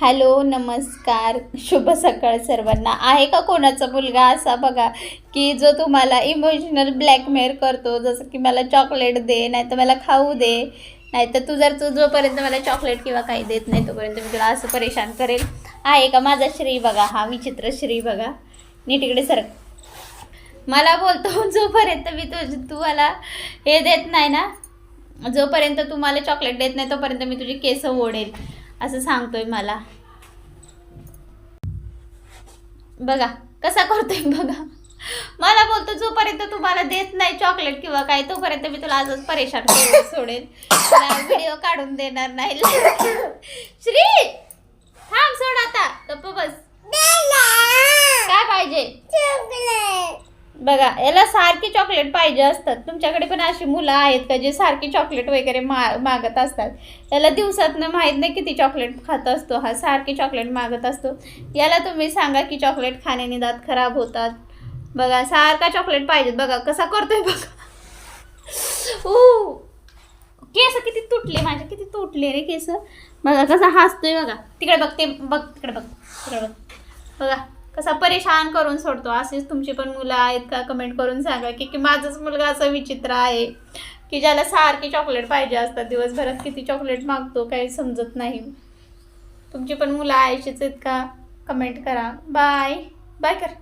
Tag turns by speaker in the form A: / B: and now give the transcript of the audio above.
A: Hello, नमस्कार, शुभ सकाळ सर्वांना. आहे का कोणाचा मुलगा असा बघा की जो तुम्हाला इमोशनल ब्लॅकमेल करतो, जसं की मला चॉकलेट दे, नाहीतर मला खाऊ दे, नाहीतर तू जोपर्यंत मला चॉकलेट किंवा काही देत नाही तोपर्यंत मी तुला असं परेशान करेल. आहे का माझा श्री बघा, हा विचित्र श्री बघा, नीट इकडे सरक. मला बोलतो जोपर्यंत तू मला हे देत नाही ना, जोपर्यंत तू मला चॉकलेट देत नाही तोपर्यंत मी तुझी केस ओढेल असं सांगतोय मला. बघा कसा करतोय बघा. मला बोलतो जोपर्यंत तुम्हाला देत नाही चॉकलेट किंवा काय तोपर्यंत मी तुला आजच परेशान करून सोडेल, तुला व्हिडिओ काढून देणार नाही. श्री थांब, सोड आता, गप्प बस. काय पाहिजे? बघा, याला सारखी चॉकलेट पाहिजे असतात. तुमच्याकडे पण अशी मुलं आहेत का जे सारखी चॉकलेट वगैरे मागत असतात? याला दिवसातनं माहीत नाही किती चॉकलेट खात असतो हा, सारखी चॉकलेट मागत असतो. याला तुम्ही सांगा की चॉकलेट खाण्याने दात खराब होतात. बघा सारखा चॉकलेट पाहिजेत. बघा कसा करतोय बघा. केस किती तुटले माझे, किती तुटले रे केस. बघा कसा हसतोय बघा. तिकडे बघ, ते बघ, तिकडे बघ, तिकडे बघ. बघा कसा परेशान करून सोडतो. असेच तुमची पण मुलं आहेत का? कमेंट करून सांगा की माझाच मुलगा असा विचित्र आहे की ज्याला सारखी चॉकलेट पाहिजे असतात. दिवसभरात किती चॉकलेट मागतो काही समजत नाही. तुमची पण मुलं आयशीच आहेत का? कमेंट करा. बाय बाय कर.